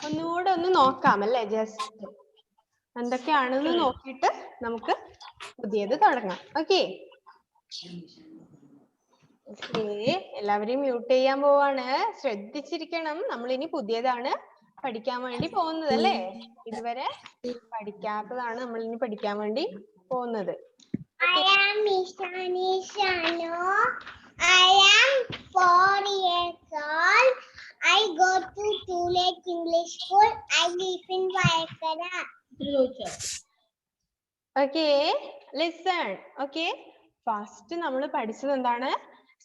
ഒന്നുകൂടെ ഒന്ന് നോക്കാം അല്ലേ? ജസ്റ്റ് എന്തൊക്കെയാണെന്ന് നോക്കിയിട്ട് നമുക്ക് പുതിയത് തുടങ്ങാം. ഓക്കെ എല്ലാവരെയും മ്യൂട്ട് ചെയ്യാൻ പോവാണ്. ശ്രദ്ധിച്ചിരിക്കണം. നമ്മൾ ഇനി പുതിയതാണ് പഠിക്കാൻ വേണ്ടി പോകുന്നത് അല്ലേ? ഇതുവരെ പഠിക്കാത്തതാണ് നമ്മൾ ഇനി പഠിക്കാൻ വേണ്ടി പോകുന്നത്. I am Ishani Shano. I am 4 years old. I go to Tulek English School. I live in Vayakara. Okay, listen. Okay, first നമ്മൾ പഠിച്ചത് എന്താണ്?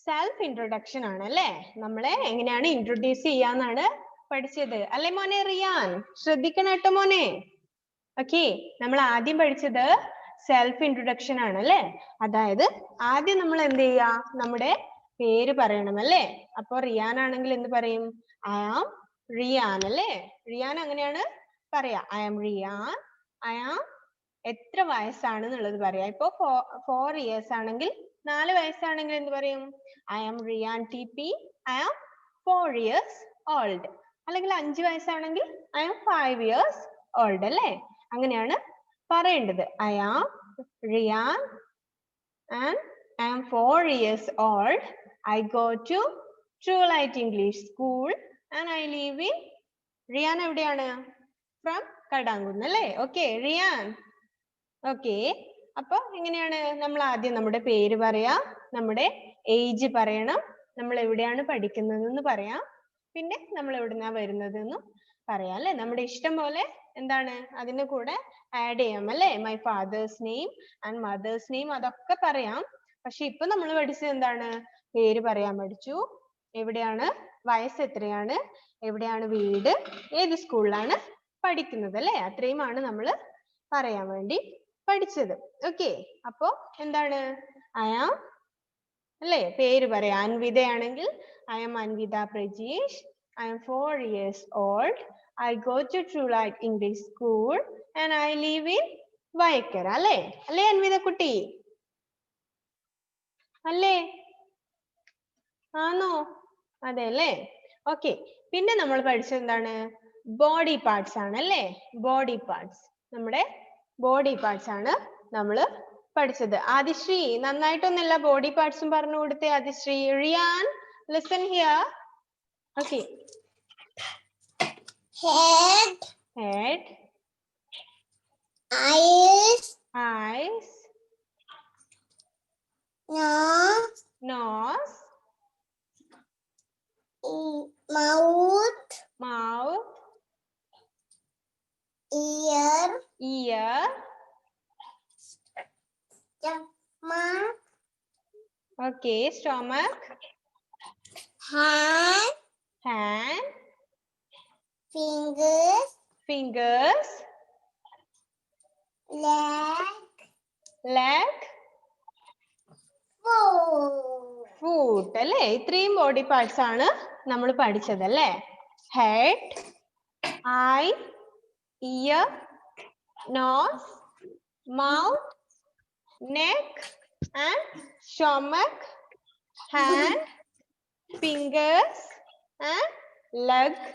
സെൽഫ് ഇൻട്രൊഡക്ഷൻ ആണ് അല്ലേ? നമ്മളെ എങ്ങനെയാണ് ഇൻട്രൊഡ്യൂസ് ചെയ്യാന്നാണ് പഠിച്ചത് അല്ലേ മോനെ റിയാൻ? ശ്രദ്ധിക്കണം കേട്ടോ മോനെ. ഓക്കെ, നമ്മൾ ആദ്യം പഠിച്ചത് സെൽഫ് ഇൻട്രൊഡക്ഷൻ ആണ് അല്ലേ? അതായത് ആദ്യം നമ്മൾ എന്ത് ചെയ്യാ? നമ്മുടെ പേര് പറയണം അല്ലേ? അപ്പൊ റിയാൻ ആണെങ്കിൽ എന്ത് പറയും? ഐ ആം റിയാൻ അല്ലേ? റിയാൻ അങ്ങനെയാണ് പറയാ. I am Riyan. I am എത്ര വയസ്സാണെന്നുള്ളത് പറയാം. ഇപ്പൊ 4 years ആണെങ്കിൽ 4 വയസ്സാണെങ്കിൽ എന്ത് പറയും? I am Riyan T P. I am 4 years old. അല്ലെങ്കിൽ 5 വയസ്സാണെങ്കിൽ ഐ ആം 5 years old അല്ലേ? അങ്ങനെയാണ് പറയേണ്ടത്. I am Riyan and I am 4 years old. I go to True Light English School and I live in Riyan എവിടെയാണ്? ഫ്രം കടാങ്കുന്ന് അല്ലേ? Okay Riyan. Okay, അപ്പൊ എങ്ങനെയാണ്? നമ്മൾ ആദ്യം നമ്മുടെ പേര് പറയാം, നമ്മുടെ ഏജ് പറയണം, നമ്മൾ എവിടെയാണ് പഠിക്കുന്നതെന്ന് പറയാം, പിന്നെ നമ്മൾ എവിടുന്നാ വരുന്നതെന്നും പറയാം അല്ലെ? നമ്മുടെ ഇഷ്ടം പോലെ എന്താണ് അതിന്റെ കൂടെ ആഡ് ചെയ്യാം അല്ലെ? My fathers name and mothers name അതൊക്കെ പറയാം. പക്ഷെ ഇപ്പൊ നമ്മൾ പഠിച്ചത് എന്താണ്? പേര് പറയാൻ പഠിച്ചു, എവിടെയാണ്, വയസ്സ് എത്രയാണ്, എവിടെയാണ് വീട്, ഏത് സ്കൂളിലാണ് പഠിക്കുന്നത് അല്ലെ? അത്രയുമാണ് നമ്മൾ പറയാൻ വേണ്ടി പഠിച്ചത്. ഓക്കെ, അപ്പോ എന്താണ്? ഐ ആം അല്ലേ? പേര് പറയാം. അൻവിതയാണെങ്കിൽ I am Anvitha Prajeesh. I am 4 years old. I go to True Light English School and I live in Vayakkara അല്ലേ? അല്ലേ അൻവിത കുട്ടി? അല്ലേ? ആണോ? അതെ അല്ലേ? ഓക്കെ, പിന്നെ നമ്മൾ പഠിച്ചത് എന്താണ്? ബോഡി പാർട്സ് ആണ് അല്ലേ? ബോഡി പാർട്സ്, നമ്മുടെ ബോഡി പാർട്സ് ആണ് നമ്മൾ പഠിച്ചത്. ആദിശ്രീ നന്നായിട്ടൊന്നല്ല ബോഡി പാർട്സും പറഞ്ഞു കൊടുത്തേ. Adishree, Riyan listen here. Okay, Head. head, Eyes. eyes, Nose. nose, Mouth. mouth, Ear. ear, Stomach. okay, stomach, Hand. hand, Fingers. fingers, Leg. leg, Foot. അല്ലേ? ഇത്രയും ബോഡി പാർട്സ് ആണ് നമ്മൾ പഠിച്ചത് അല്ലേ? Head, eye, ear, nose, mouth, neck and stomach, hand, fingers and leg,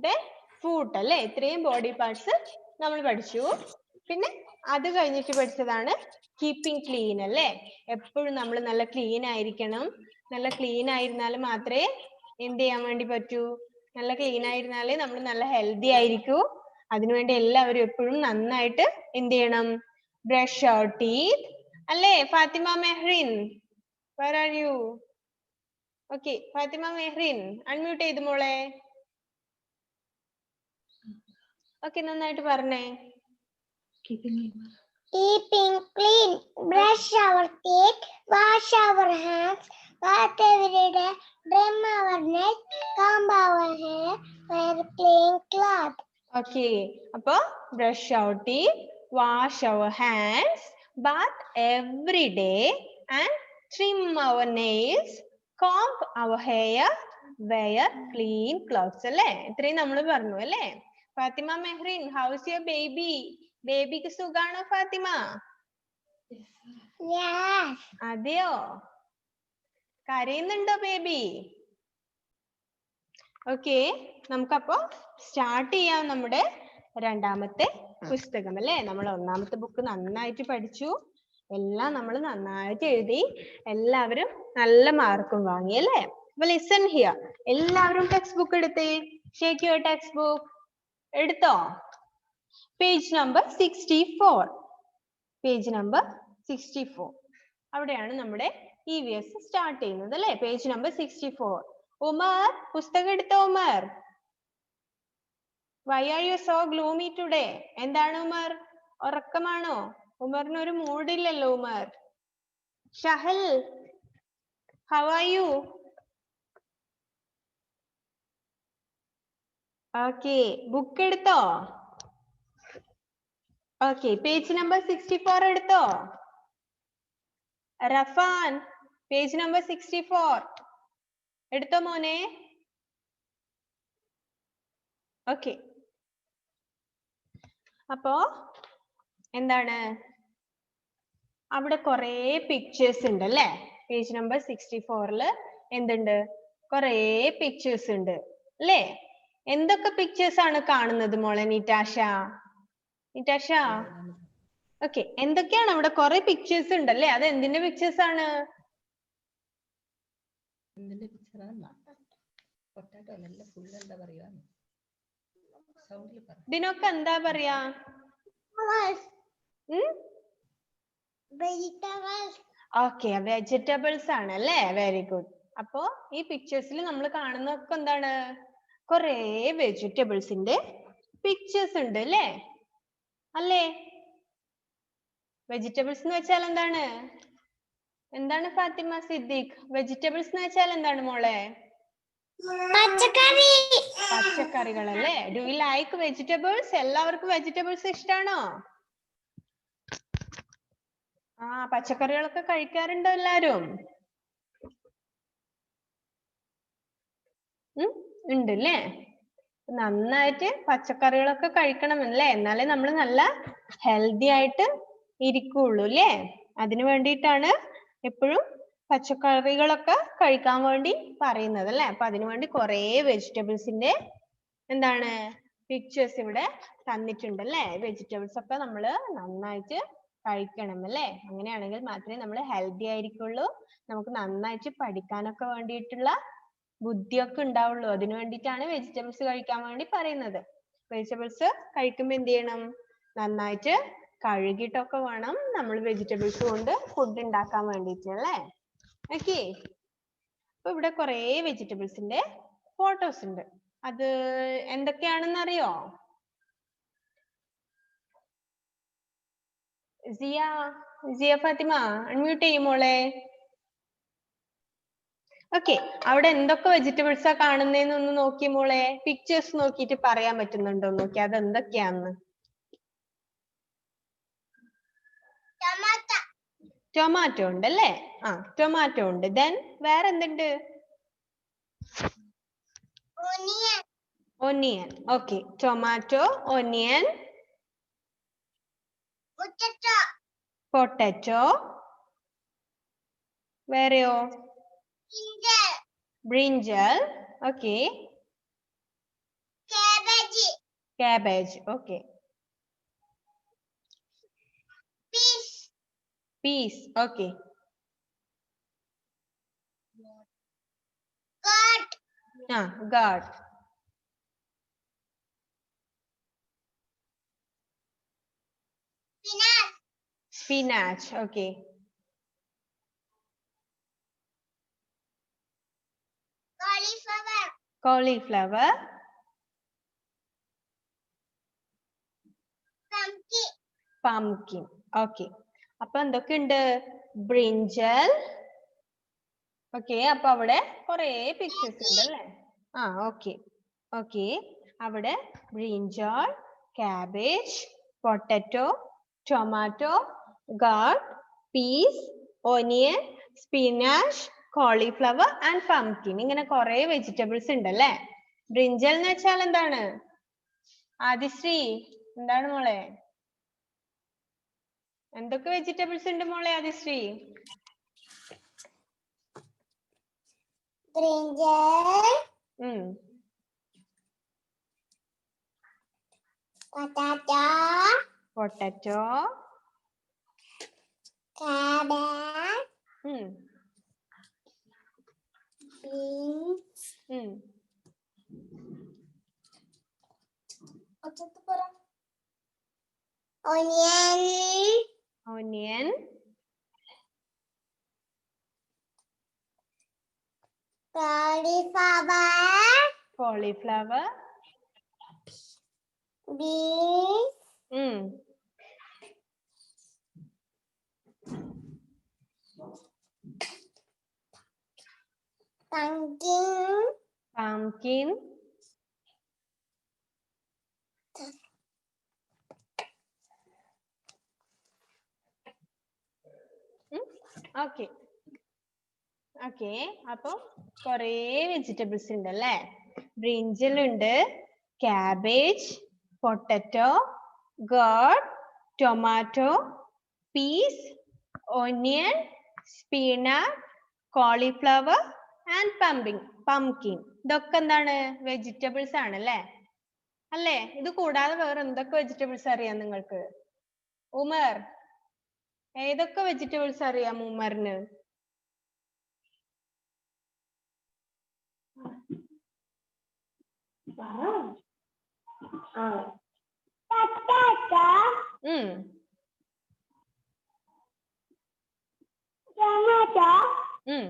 then foot അല്ലേ? ഇത്രയും body parts നമ്മൾ പഠിച്ചു. പിന്നെ അത് കഴിഞ്ഞിട്ട് പഠിച്ചതാണ് കീപ്പിംഗ് ക്ലീൻ അല്ലേ? എപ്പോഴും നമ്മൾ നല്ല ക്ലീൻ ആയിരിക്കണം. നല്ല ക്ലീൻ ആയിരുന്നാൽ മാത്രമേ എന്ത് ചെയ്യാൻ വേണ്ടി പറ്റൂ? നല്ല ക്ലീൻ ആയിരുന്നാലേ നമ്മൾ നല്ല ഹെൽത്തി ആയിരിക്കൂ. അതിനുവേണ്ടി എല്ലാവരും എപ്പോഴും നന്നായിട്ട് എന്ത് ചെയ്യണം? ബ്രഷ് ഔർ ടീത്ത് അല്ലേ? Fathima Mehrin, where are you? Okay, Fathima Mehrin unmute ചെയ്തു മോളെ. ഓക്കെ, നന്നായിട്ട് പറഞ്ഞേ. Keeping clean. Brush our teeth. Wash our hands. Bath every day. Trim our neck. Comb our hair. Wear clean clothes. Okay, അപ്പൊ brush our teeth, wash our hands, bath every day and trim our nails, comb our hair, wear clean clothes അല്ലേ? ഇത്രയും നമ്മൾ പറഞ്ഞു അല്ലേ? Fathima Mehrin, how's your baby? ബേബിക്ക് സുഖാണോ Fathima? Yes. അതെയോ? കരയുന്നുണ്ടോ ബേബി? ഓക്കെ, നമുക്കപ്പോ സ്റ്റാർട്ട് ചെയ്യാം നമ്മുടെ രണ്ടാമത്തെ പുസ്തകം അല്ലേ. നമ്മൾ ഒന്നാമത്തെ ബുക്ക് നന്നായിട്ട് പഠിച്ചു, എല്ലാം നമ്മൾ നന്നായിട്ട് എഴുതി, എല്ലാവരും നല്ല മാർക്കും വാങ്ങി അല്ലേ. അപ്പൊ ലിസൺ ഹിയർ, എല്ലാവരും ടെക്സ്റ്റ് ബുക്ക് എടുത്തേ. Shake your text book. എടുത്തോ? Page number 64. പേജ് നമ്പർ 64 അവിടെയാണ് നമ്മുടെ EVS സ്റ്റാർട്ട് ചെയ്യുന്നത് അല്ലേ. Page number 64. ഉമർ, പുസ്തകം എടുത്തോ Umar? Why are you so gloomy today? എന്താണ് ഉമർ, ഉറക്കമാണോ? ഉമറിന് ഒരു മൂഡില്ലല്ലോ Umar. Shahal, how are you? Okay, book എടുത്തോ? Okay, പേജ് നമ്പർ 64 എടുത്തോ? റഫാൻ, പേജ് നമ്പർ 64 എടുത്തോ മോനെ? ഓക്കെ, അപ്പോ എന്താണ്, അവിടെ കുറേ പിക്ചേഴ്സ് ഉണ്ട് അല്ലേ. പേജ് നമ്പർ 64 എന്തുണ്ട്? കുറേ പിക്ചേഴ്സ് ഉണ്ട് അല്ലേ. എന്തൊക്കെ പിക്ചേഴ്സ് ആണ് കാണുന്നത് മോളെ നിറ്റാഷ? നിറ്റാഷ, ഓക്കെ, എന്തൊക്കെയാണ് അവിടെ? കുറെ പിക്ചേഴ്സ് ഉണ്ടല്ലേ, അത് എന്തിന്റെ പിക്ചേഴ്സ് ആണ്? ഇതിനൊക്കെ എന്താ പറയാ? ഓക്കെ, വെജിറ്റബിൾസ് ആണ് അല്ലേ. Very good. അപ്പോ ഈ പിക്ചേഴ്സിൽ നമ്മൾ കാണുന്നതൊക്കെ എന്താണ്? കുറേ വെജിറ്റബിൾസിന്റെ പിക്ചേഴ്സ് ഉണ്ട് അല്ലേ. അല്ലേ? വെജിറ്റബിൾസ് എന്ന് വെച്ചാൽ എന്താണ്? എന്താണ് ഫാത്തിമ സിദ്ദീഖ്? വെജിറ്റബിൾസ് എന്ന് വെച്ചാൽ എന്താണ് മോളെ? പച്ചക്കറി. പച്ചക്കറികൾ അല്ലേ. Do you like vegetables? എല്ലാവർക്കും വെജിറ്റബിൾസ് ഇഷ്ടാണോ? ആ, പച്ചക്കറികളൊക്കെ കഴിക്കാറുണ്ടോ എല്ലാരും? ഉണ്ട് അല്ലേ. നന്നായിട്ട് പച്ചക്കറികളൊക്കെ കഴിക്കണം അല്ലേ, എന്നാലേ നമ്മൾ നല്ല ഹെൽത്തി ആയിട്ട് ഇരിക്കുള്ളൂ അല്ലേ. അതിനു വേണ്ടിയിട്ടാണ് എപ്പോഴും പച്ചക്കറികളൊക്കെ കഴിക്കാൻ വേണ്ടി പറയുന്നത് അല്ലേ. അപ്പൊ അതിനു വേണ്ടി കുറേ വെജിറ്റബിൾസിന്റെ എന്താണ് പിക്ചേഴ്സ് ഇവിടെ തന്നിട്ടുണ്ട് അല്ലേ. വെജിറ്റബിൾസ് ഒക്കെ നമ്മൾ നന്നായിട്ട് കഴിക്കണം അല്ലേ. അങ്ങനെയാണെങ്കിൽ മാത്രമേ നമ്മൾ ഹെൽത്തി ആയിരിക്കുള്ളൂ, നമുക്ക് നന്നായിട്ട് പഠിക്കാനൊക്കെ വേണ്ടിയിട്ടുള്ള ബുദ്ധിയൊക്കെ ഉണ്ടാവുള്ളൂ. അതിനു വേണ്ടിയിട്ടാണ് വെജിറ്റബിൾസ് കഴിക്കാൻ വേണ്ടി പറയുന്നത്. വെജിറ്റബിൾസ് കഴിക്കുമ്പോൾ എന്ത് ചെയ്യണം? നന്നായിട്ട് കഴുകിയിട്ടൊക്കെ വേണം നമ്മൾ വെജിറ്റബിൾസ് കൊണ്ട് ഫുഡ് ഉണ്ടാക്കാൻ വേണ്ടിയിട്ട് അല്ലേ. ഓക്കെ, അപ്പൊ ഇവിടെ കുറേ വെജിറ്റബിൾസിന്റെ ഫോട്ടോസ് ഉണ്ട്. അത് എന്തൊക്കെയാണെന്ന് അറിയോ? സിയ ഫാത്തിമ അൺമ്യൂട്ട് ചെയ്യുമോളെ. ഓക്കെ, അവിടെ എന്തൊക്കെ വെജിറ്റബിൾസാ കാണുന്നതെന്ന് ഒന്ന് നോക്കി മോളെ. പിക്ചേഴ്സ് നോക്കിയിട്ട് പറയാൻ പറ്റുന്നുണ്ടോ നോക്കി, അത് എന്തൊക്കെയാന്ന്? ടൊമാറ്റോ ഉണ്ട് അല്ലേ. ആ, ടൊമാറ്റോ ഉണ്ട്. ദെൻ വേറെ എന്തുണ്ട്? Onion. Okay, tomato, onion, potato, വേറെയോ? Brinjal. Okay, cabbage. Okay, peas. Okay, ah, gourd. Spinach. Okay, cauliflower, pumpkin. Okay, അപ്പൊ എന്തൊക്കെയുണ്ട്? ബ്രിഞ്ചൽ. ഓക്കെ, അപ്പൊ അവിടെ കുറേ പിക്ചേഴ്സ് ഉണ്ട് അല്ലേ. ആ, ഓക്കെ ഓക്കെ, അവിടെ brinjal, cabbage, potato, tomato, gourd, peas, onion, spinach, cauliflower and pumpkin. ഇങ്ങനെ കുറേ വെജിറ്റബിൾസ് ഉണ്ട് അല്ലേ. ബ്രിഞ്ചൽ എന്ന് വെച്ചാൽ എന്താണ്? ആദിശ്രീ എന്താണ് മോളെ? എന്തൊക്കെ വെജിറ്റബിൾസ് ഉണ്ട് മോളെ Adhisree? Brinjal, potato, potato, cabbage, ഉം, beans, ഉം, onion, onion, cauliflower, cauliflower, beans, ഉം, pumpkin, pumpkin, ഓക്കെ ഓക്കെ. അപ്പൊ കൊറേ വെജിറ്റബിൾസ് ഉണ്ട് അല്ലേ? ബ്രിഞ്ചൽ ഉണ്ട്, cabbage, potato, gourd, tomato, peas, onion, spinach, cauliflower and pumpkin. ഇതൊക്കെ എന്താണ്? വെജിറ്റബിൾസ് ആണ് അല്ലേ? അല്ലേ? ഇത് കൂടാതെ വേറെ എന്തൊക്കെ വെജിറ്റബിൾസ് അറിയാം നിങ്ങൾക്ക്? ഉമർ, ഏതൊക്കെ വെജിറ്റബിൾസ് അറിയാം ഉമറിന്? potato, ഉം, tomato, ഉം,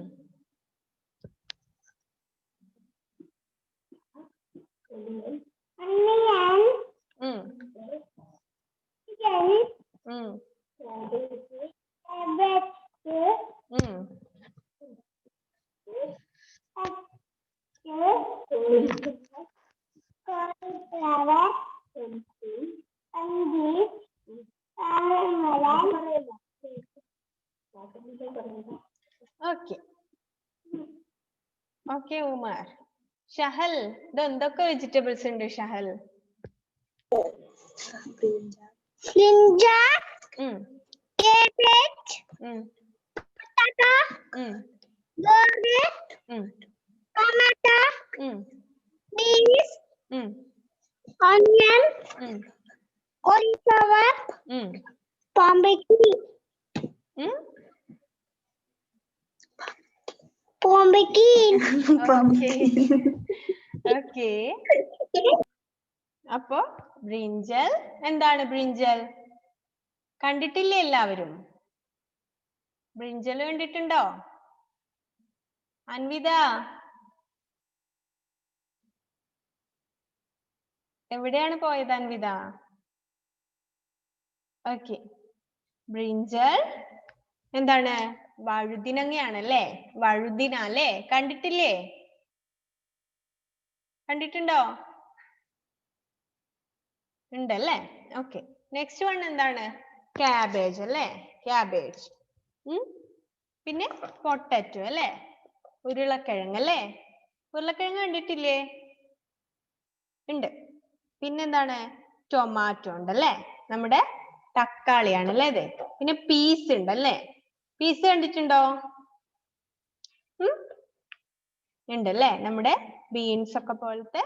onion, ഉം, chicken, ഉം, cabbage, ഉം, cauliflower, onion, watermelon, okay okay Umar. Shahal, ഇത് എന്തൊക്കെ വെജിറ്റബിൾസ് ഉണ്ട് ഷഹൽ? ginger, ഉം, cabbage, ഉം, potato, ഉം, garlic, ഉം, tomato, ഉം, beans, ഉം, onion, ഉം, cauliflower, ഉം, pumpkin, ഉം. pumpkin, okay. അപ്പൊ ബ്രിഞ്ചൽ എന്താണ്? ബ്രിഞ്ചൽ കണ്ടിട്ടില്ലേ എല്ലാവരും? ബ്രിഞ്ചൽ കണ്ടിട്ടുണ്ടോ? അൻവിത, എവിടെയാണ് പോയത് അൻവിത? ഓക്കെ. ബ്രിഞ്ചൽ എന്താണ്? വഴുതിനങ്ങയാണ് അല്ലേ? വഴുതിന അല്ലേ? കണ്ടിട്ടില്ലേ? കണ്ടിട്ടുണ്ടോ? ഉണ്ടല്ലേ? ഓക്കെ. നെക്സ്റ്റ് വൺ എന്താണ്? കാബേജ് അല്ലേ? കാബേജ്. പിന്നെ പൊട്ടറ്റോ അല്ലേ? ഉരുളക്കിഴങ്ങ് അല്ലേ? ഉരുളക്കിഴങ്ങ് കണ്ടിട്ടില്ലേ? ഉണ്ട്. പിന്നെന്താണ്? ടൊമാറ്റോ ഉണ്ടല്ലേ? നമ്മുടെ തക്കാളിയാണ് അല്ലേ ഇത്? പിന്നെ പീസ് ഉണ്ടല്ലേ? പീസ് കണ്ടിട്ടുണ്ടോ? ഉണ്ടല്ലേ? നമ്മുടെ ബീൻസ് ഒക്കെ പോലത്തെ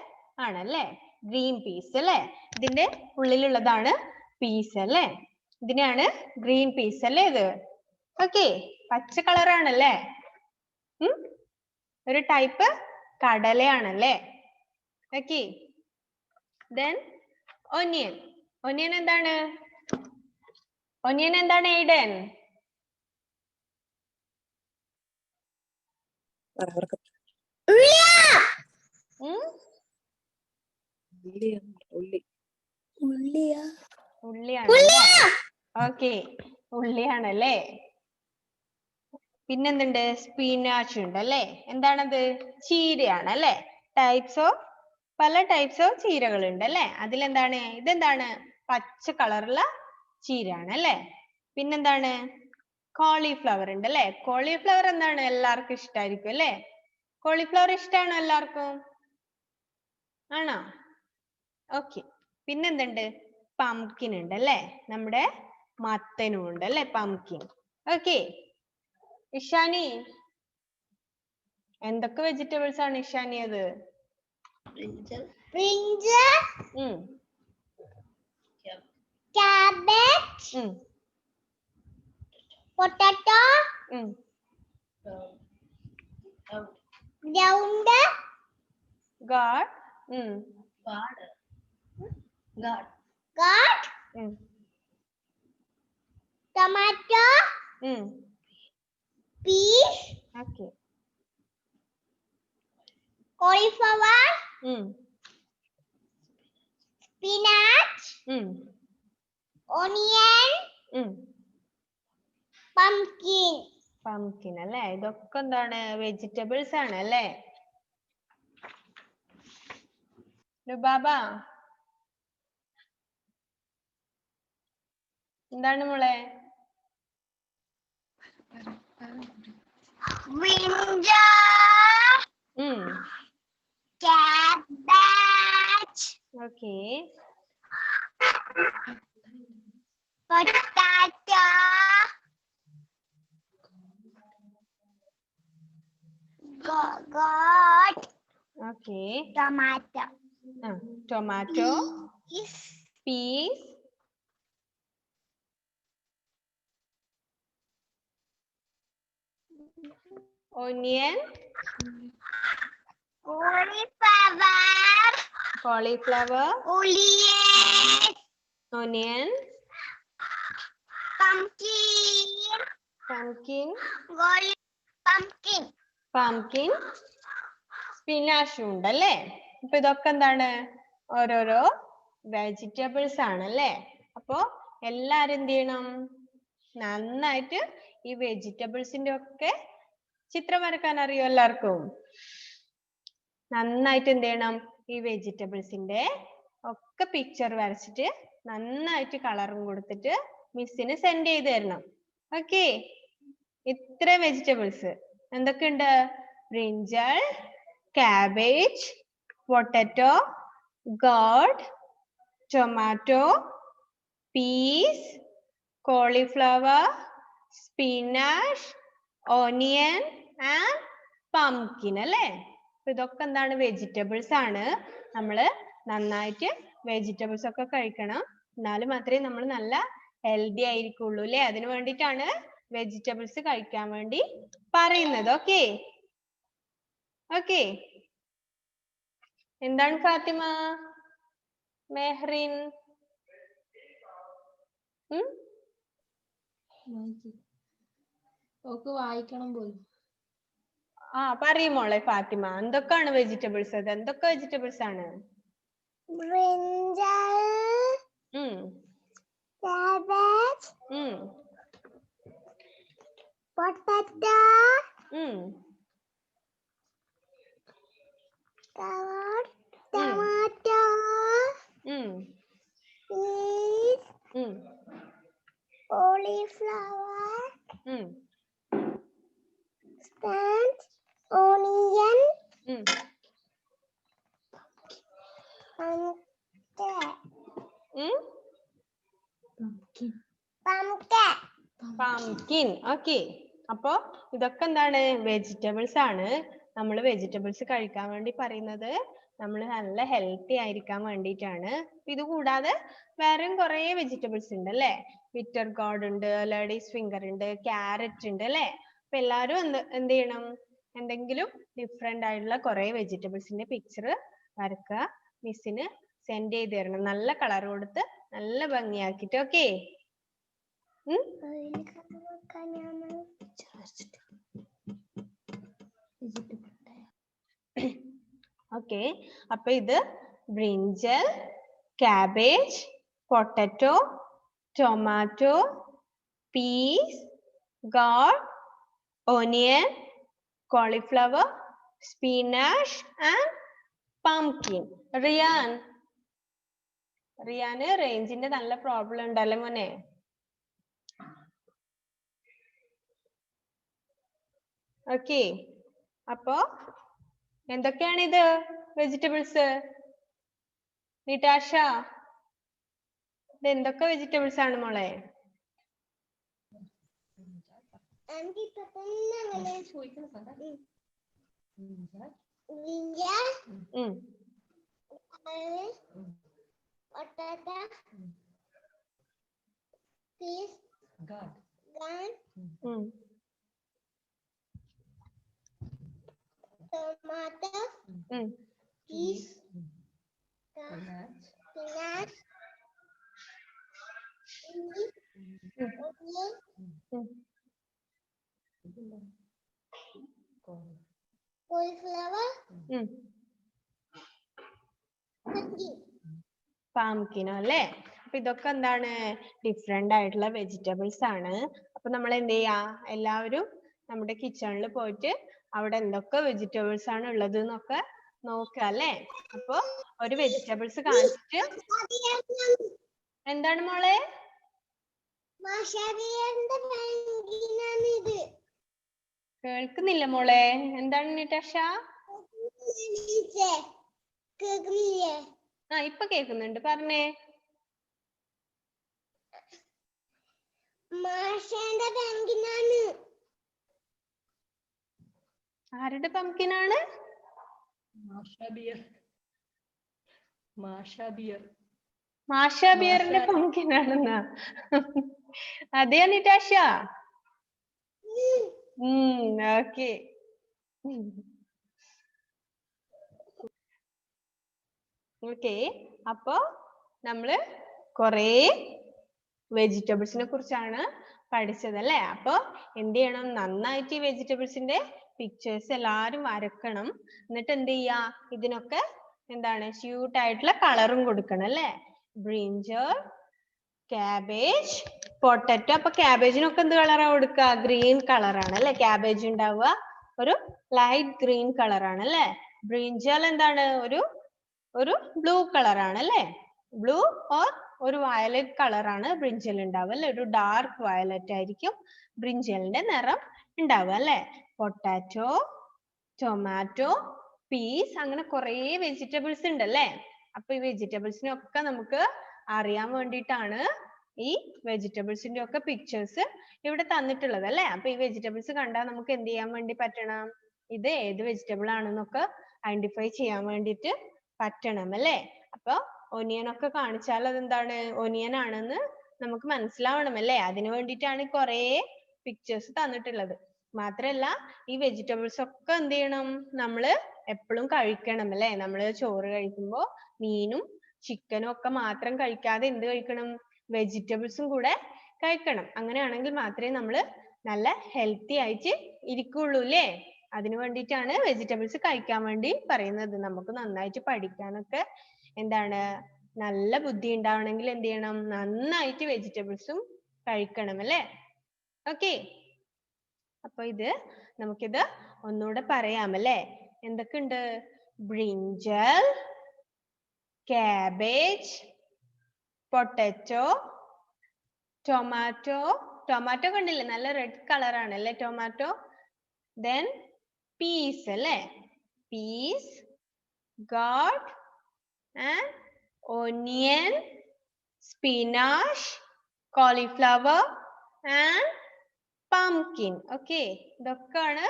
ആണല്ലേ? ഗ്രീൻ പീസ് അല്ലേ? ഇതിന്റെ ഉള്ളിലുള്ളതാണ് പീസ് അല്ലേ? ഇതിനെയാണ് ഗ്രീൻ പീസ് അല്ലേ ഇത്? ഓക്കെ. പച്ച കളറാണല്ലേ? ഒരു ടൈപ്പ് കടലയാണല്ലേ? ഓക്കെ. Then onion. ഒനിയൻ എന്താണ്? ഒനിയൻ എന്താണ് എയ്ഡൻ? ഉള്ളിയാണല്ലേ? ഓക്കെ. ഉള്ളിയാണല്ലേ? പിന്നെന്തുണ്ട്? സ്പിനാച്ച് ഉണ്ട് അല്ലേ? എന്താണത്? ചീരയാണ് അല്ലേ? പല ടൈപ്സ് ഓഫ് ചീരകൾ ഉണ്ട് അല്ലേ? അതിലെന്താണ്? ഇതെന്താണ്? പച്ച കളറുള്ള ചീരയാണ് അല്ലേ? പിന്നെന്താണ്? കോളിഫ്ലവർ ഉണ്ട് അല്ലേ? കോളിഫ്ലവർ എന്താണ്? എല്ലാവർക്കും ഇഷ്ടമായിരിക്കും അല്ലേ? കോളിഫ്ലവർ ഇഷ്ടമാണോ എല്ലാവർക്കും? ആണോ? ഓക്കെ. പിന്നെന്തുണ്ട്? പംകിൻ ഉണ്ട് അല്ലേ? നമ്മുടെ മത്തനും ഉണ്ട് അല്ലേ? പംകിൻ. ഓക്കെ. ഇഷാനി, എന്തൊക്കെ വെജിറ്റബിൾസ് ആണ് ഇഷാനി അത്? brinjal, cabbage, potato, ground, God. goat, tomato, peas, Okay. cauliflower, spinach, onion, pumpkin. Pumpkin അല്ലേ? ഇതൊക്കെ എന്താണ്? വെജിറ്റബിൾസ് ആണ് അല്ലേ? ലുബാബ എന്താണ് മോളെ? Brinjal, cabbage, Okay. potato, goat, Okay. tomato, Tomato, peas, onion, cauliflower, onion, pumpkin, spinach ഉണ്ടല്ലേ? അപ്പൊ ഇതൊക്കെ എന്താണ്? ഓരോരോ വെജിറ്റബിൾസ് ആണല്ലേ? അപ്പൊ എല്ലാരും എന്ത് ചെയ്യണം? നന്നായിട്ട് ഈ വെജിറ്റബിൾസിന്റെ ഒക്കെ ചിത്രം വരക്കാൻ അറിയോ എല്ലാവർക്കും? നന്നായിട്ട് എന്ത് ചെയ്യണം? ഈ വെജിറ്റബിൾസിന്റെ ഒക്കെ പിക്ചർ വരച്ചിട്ട് നന്നായിട്ട് കളറും കൊടുത്തിട്ട് മിസ്സിന് സെൻഡ് ചെയ്ത് തരണം. ഓക്കെ? ഇത്ര വെജിറ്റബിൾസ് എന്തൊക്കെയുണ്ട്? Brinjal, cabbage, potato, gourd, tomato, peas, cauliflower, spinach, onion and pumpkin അല്ലേ? അപ്പൊ ഇതൊക്കെ എന്താണ്? വെജിറ്റബിൾസ് ആണ്. നമ്മൾ നന്നായിട്ട് വെജിറ്റബിൾസ് ഒക്കെ കഴിക്കണം. എന്നാൽ മാത്രമേ നമ്മൾ നല്ല ഹെൽത്തി ആയിരിക്കുള്ളൂ അല്ലേ? അതിന് വേണ്ടിയിട്ടാണ് വെജിറ്റബിൾസ് കഴിക്കാൻ വേണ്ടി പറയുന്നത്. ഓക്കെ? ഓക്കെ? എന്താണ് ഫാത്തിമ? മെഹ്റിൻ? വായിക്കണം പോലും. പറയും മോളെ ഫാത്തിമ. എന്തൊക്കെയാണ് വെജിറ്റബിൾസ്? അത് എന്തൊക്കെ വെജിറ്റബിൾസ് ആണ്? brinjal, cabbage, potato, gourd, tomato, peas, cauliflower, spinach, onion, pumpkin. Okay? അപ്പൊ ഇതൊക്കെ എന്താണ്? വെജിറ്റബിൾസ് ആണ്. നമ്മൾ വെജിറ്റബിൾസ് കഴിക്കാൻ വേണ്ടി പറയുന്നത് നമ്മൾ നല്ല ഹെൽത്തി ആയിരിക്കാൻ വേണ്ടിയിട്ടാണ്. ഇത് കൂടാതെ വേറെയും കുറേ വെജിറ്റബിൾസ് ഉണ്ട് അല്ലേ? bitter gourd ഉണ്ട്, ലേഡീസ് ഫിംഗർ ഉണ്ട്, ക്യാരറ്റ് ഉണ്ട് അല്ലേ? അപ്പൊ എല്ലാരും എന്ത് ചെയ്യണം? എന്തെങ്കിലും ഡിഫറെന്റ് ആയിട്ടുള്ള കുറേ വെജിറ്റബിൾസിന്റെ പിക്ചർ വരക്കുക. മിസ്സിന് സെൻഡ് ചെയ്ത് തരണം. നല്ല കളർ കൊടുത്ത് നല്ല ഭംഗിയാക്കിട്ട്. ഓക്കെ? ഓക്കെ? അപ്പൊ ഇത് brinjal, cabbage, potato, tomato, peas, gourd, onion, cauliflower, spinach and pumpkin. റിയാന് റേഞ്ചിന്റെ നല്ല പ്രോബ്ലം ഉണ്ടല്ലേ മോനെ? ഓക്കെ? അപ്പോ എന്തൊക്കെയാണ് ഇത് വെജിറ്റബിൾസ്? നിതാഷ, ഇത് എന്തൊക്കെ വെജിറ്റബിൾസ് ആണ് മോളെ? Peas. God. Gun. Tomato. Peas. Spinach. Spinach. Onion. Cauliflower. Pumpkin. പാംകിനോ അല്ലേ? അപ്പൊ ഇതൊക്കെ എന്താണ്? ഡിഫറെന്റ് ആയിട്ടുള്ള വെജിറ്റബിൾസ് ആണ്. അപ്പൊ നമ്മൾ എന്ത് ചെയ്യാ? എല്ലാവരും നമ്മുടെ കിച്ചണിൽ പോയിട്ട് അവിടെ എന്തൊക്കെ വെജിറ്റബിൾസ് ആണ് ഉള്ളത് എന്നൊക്കെ നോക്കുക അല്ലേ? അപ്പൊ ഒരു വെജിറ്റബിൾസ് കാണിച്ചിട്ട് എന്താണ് മോളെ? കേൾക്കുന്നില്ല മോളെ. എന്താണ് നിറ്റാഷ? ആ ഇപ്പൊ കേൾക്കുന്നുണ്ട്, പറഞ്ഞേ. ആരുടെ പംകിനാണ്? മാഷ ബിയറിന്റെ പംകിനാണെന്നാ? അതെയോ നിറ്റാഷ? ഓക്കെ. ഓക്കെ, അപ്പൊ നമ്മള് കൊറേ വെജിറ്റബിൾസിനെ കുറിച്ചാണ് പഠിച്ചത് അല്ലേ? അപ്പൊ എന്ത് ചെയ്യണം? നന്നായിട്ട് ഈ വെജിറ്റബിൾസിന്റെ പിക്ചേഴ്സ് എല്ലാരും വരക്കണം. എന്നിട്ട് എന്ത് ചെയ്യാ? ഇതിനൊക്കെ എന്താണ് സ്യൂട്ട് ആയിട്ടുള്ള കളറും കൊടുക്കണം അല്ലേ? Brinjal, cabbage, potato. അപ്പൊ ക്യാബേജിനൊക്കെ എന്ത് കളറാ കൊടുക്കുക? ഗ്രീൻ കളറാണ് അല്ലെ? ക്യാബേജ് ഉണ്ടാവുക ഒരു ലൈറ്റ് ഗ്രീൻ കളറാണ് അല്ലെ? ബ്രിഞ്ചൽ എന്താണ്? ഒരു ബ്ലൂ കളറാണ് അല്ലെ? ബ്ലൂ ഓർ ഒരു വയലറ്റ് കളറാണ് ബ്രിഞ്ചൽ ഉണ്ടാവുക അല്ലെ? ഒരു ഡാർക്ക് വയലറ്റ് ആയിരിക്കും ബ്രിഞ്ചലിന്റെ നിറം ഉണ്ടാവുക അല്ലെ? പൊട്ടാറ്റോ, ടൊമാറ്റോ, പീസ്, അങ്ങനെ കുറേ വെജിറ്റബിൾസ് ഉണ്ട് അല്ലെ? അപ്പൊ ഈ വെജിറ്റബിൾസിനൊക്കെ നമുക്ക് അറിയാൻ വേണ്ടിയിട്ടാണ് ഈ വെജിറ്റബിൾസിന്റെ ഒക്കെ പിക്ചേഴ്സ് ഇവിടെ തന്നിട്ടുള്ളത് അല്ലെ? അപ്പൊ ഈ വെജിറ്റബിൾസ് കണ്ടാൽ നമുക്ക് എന്ത് ചെയ്യാൻ വേണ്ടി പറ്റണം? ഇത് ഏത് വെജിറ്റബിൾ ആണെന്നൊക്കെ ഐഡന്റിഫൈ ചെയ്യാൻ വേണ്ടിയിട്ട് പറ്റണം അല്ലെ? അപ്പൊ ഒനിയൻ ഒക്കെ കാണിച്ചാൽ അതെന്താണ് ഒനിയൻ ആണെന്ന് നമുക്ക് മനസ്സിലാവണം അല്ലെ? അതിനു വേണ്ടിയിട്ടാണ് കുറേ പിക്ചേഴ്സ് തന്നിട്ടുള്ളത്. മാത്രല്ല ഈ വെജിറ്റബിൾസ് ഒക്കെ എന്ത് ചെയ്യണം? നമ്മള് എപ്പോഴും കഴിക്കണം അല്ലെ? നമ്മള് ചോറ് കഴിക്കുമ്പോ മീനും ചിക്കനും ഒക്കെ മാത്രം കഴിക്കാതെ എന്ത് കഴിക്കണം? വെജിറ്റബിൾസും കൂടെ കഴിക്കണം. അങ്ങനെയാണെങ്കിൽ മാത്രമേ നമ്മള് നല്ല ഹെൽത്തി ആയിട്ട് ഇരിക്കുള്ളൂ അല്ലേ? അതിനു വേണ്ടിയിട്ടാണ് വെജിറ്റബിൾസ് കഴിക്കാൻ വേണ്ടി പറയുന്നത്. നമുക്ക് നന്നായിട്ട് പഠിക്കാനൊക്കെ എന്താണ് നല്ല ബുദ്ധി ഉണ്ടാവണമെങ്കിൽ എന്ത് ചെയ്യണം? നന്നായിട്ട് വെജിറ്റബിൾസും കഴിക്കണം അല്ലേ? ഓക്കെ, അപ്പൊ നമുക്കിത് ഒന്നുകൂടെ പറയാം അല്ലേ? എന്തൊക്കെയുണ്ട്? Brinjal, cabbage, potato, tomato. Tomato കണ്ടില്ലേ? നല്ല റെഡ് കളർ ആണ് അല്ലേ ടൊമാറ്റോ? then peas അല്ലേ? peas, gourd and onion, spinach, cauliflower and pumpkin. okay, ഇതൊക്കെയാണ്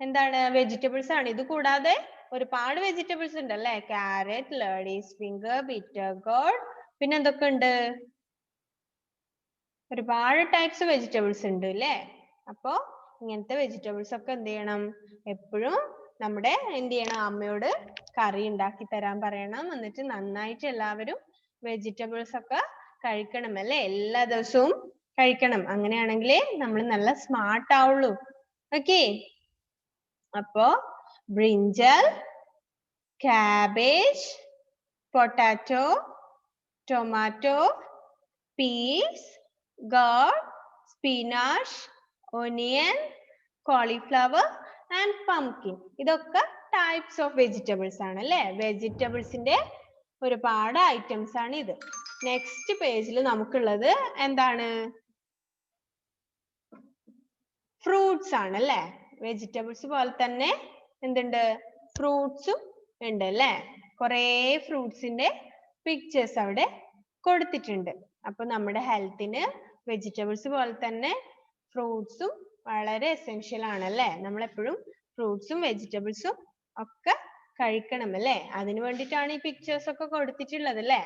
എന്താണ് വെജിറ്റബിൾസ് ആണ്. ഇത് കൂടാതെ ഒരുപാട് വെജിറ്റബിൾസ് ഉണ്ട് അല്ലേ? Carrot, ladies finger, bitter gourd, പിന്നെ എന്തൊക്കെ ഉണ്ട്? ഒരുപാട് ടൈപ്സ് വെജിറ്റബിൾസ് ഉണ്ട് അല്ലേ? അപ്പൊ ഇങ്ങനത്തെ വെജിറ്റബിൾസ് ഒക്കെ എന്ത് ചെയ്യണം? എപ്പോഴും നമ്മുടെ എന്ത് ചെയ്യണം? അമ്മയോട് കറി ഉണ്ടാക്കി തരാൻ പറയണം. എന്നിട്ട് നന്നായിട്ട് എല്ലാവരും വെജിറ്റബിൾസ് ഒക്കെ കഴിക്കണം അല്ലേ? എല്ലാ ദിവസവും കഴിക്കണം. അങ്ങനെയാണെങ്കിലേ നമ്മൾ നല്ല സ്മാർട്ട് ആവുള്ളൂ. ഓക്കെ, അപ്പോ brinjal, cabbage, potato, tomato, peas, gourd, spinach, onion, cauliflower and pumpkin. ഇതൊക്കെ types of vegetables ആണ് അല്ലേ? വെജിറ്റബിൾസിന്റെ ഒരുപാട് ഐറ്റംസ് ആണ് ഇത്. നെക്സ്റ്റ് പേജിൽ നമുക്കുള്ളത് എന്താണ്? ഫ്രൂട്ട്സ് ആണ് അല്ലേ? വെജിറ്റബിൾസ് പോലെ തന്നെ എന്തുണ്ട്? ഫ്രൂട്ട്സും ഉണ്ട് അല്ലേ? കുറേ ഫ്രൂട്ട്സിന്റെ പിക്ചേഴ്സ് അവിടെ കൊടുത്തിട്ടുണ്ട്. അപ്പൊ നമ്മുടെ ഹെൽത്തിന് വെജിറ്റബിൾസ് പോലെ തന്നെ ഫ്രൂട്ട്സും വളരെ എസെൻഷ്യൽ ആണ് അല്ലേ? നമ്മൾ എപ്പോഴും ഫ്രൂട്ട്സും വെജിറ്റബിൾസും ഒക്കെ കഴിക്കണം അല്ലേ? അതിനു വേണ്ടിയിട്ടാണ് ഈ പിക്ചേഴ്സ് ഒക്കെ കൊടുത്തിട്ടുള്ളത് അല്ലേ?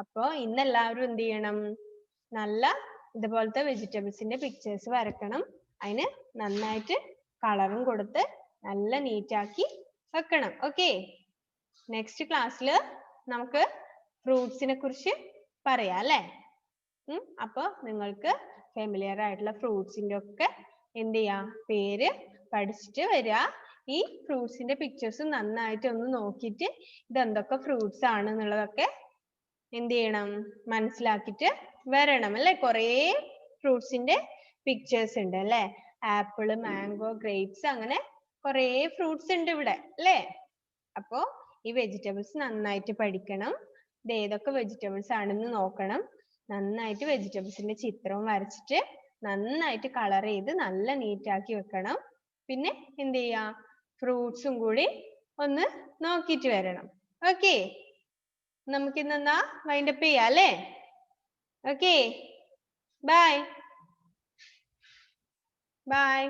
അപ്പൊ ഇന്ന് എല്ലാവരും എന്ത് ചെയ്യണം? നല്ല ഇതുപോലത്തെ വെജിറ്റബിൾസിന്റെ പിക്ചേഴ്സ് വരക്കണം. അതിന് നന്നായിട്ട് കളറും കൊടുത്ത് നല്ല നീറ്റാക്കി വെക്കണം. ഓക്കെ, നെക്സ്റ്റ് ക്ലാസ്സിൽ നമുക്ക് ഫ്രൂട്ട്സിനെ കുറിച്ച് പറയാം അല്ലേ? അപ്പൊ നിങ്ങൾക്ക് ഫെമിലിയർ ആയിട്ടുള്ള ഫ്രൂട്ട്സിന്റെ ഒക്കെ എന്ത് ചെയ്യാം, പേര് പഠിച്ചിട്ട് വരിക. ഈ ഫ്രൂട്ട്സിന്റെ പിക്ചേഴ്സ് നന്നായിട്ട് ഒന്ന് നോക്കിയിട്ട് ഇതെന്തൊക്കെ ഫ്രൂട്ട്സ് ആണ് എന്നുള്ളതൊക്കെ എന്ത് ചെയ്യണം, മനസ്സിലാക്കിയിട്ട് വരണം അല്ലെ? കുറേ ഫ്രൂട്ട്സിന്റെ പിക്ചേഴ്സ് ഉണ്ട് അല്ലെ? ആപ്പിള്, മാംഗോ, ഗ്രേപ്സ്, അങ്ങനെ കുറേ ഫ്രൂട്ട്സ് ഉണ്ട് ഇവിടെ അല്ലേ? അപ്പോ ഈ വെജിറ്റബിൾസ് നന്നായിട്ട് പഠിക്കണം. ഇത് ഏതൊക്കെ വെജിറ്റബിൾസ് ആണെന്ന് നോക്കണം. നന്നായിട്ട് വെജിറ്റബിൾസിന്റെ ചിത്രവും വരച്ചിട്ട് നന്നായിട്ട് കളർ ചെയ്ത് നല്ല നീറ്റാക്കി വെക്കണം. പിന്നെ എന്ത് ചെയ്യാ, ഫ്രൂട്ട്സും കൂടി ഒന്ന് നോക്കിയിട്ട് വരണം. ഓക്കെ, നമുക്ക് ഇന്നെന്നാ വൈൻഡപ്പ് ചെയ്യാം അല്ലേ? Okay, bye bye.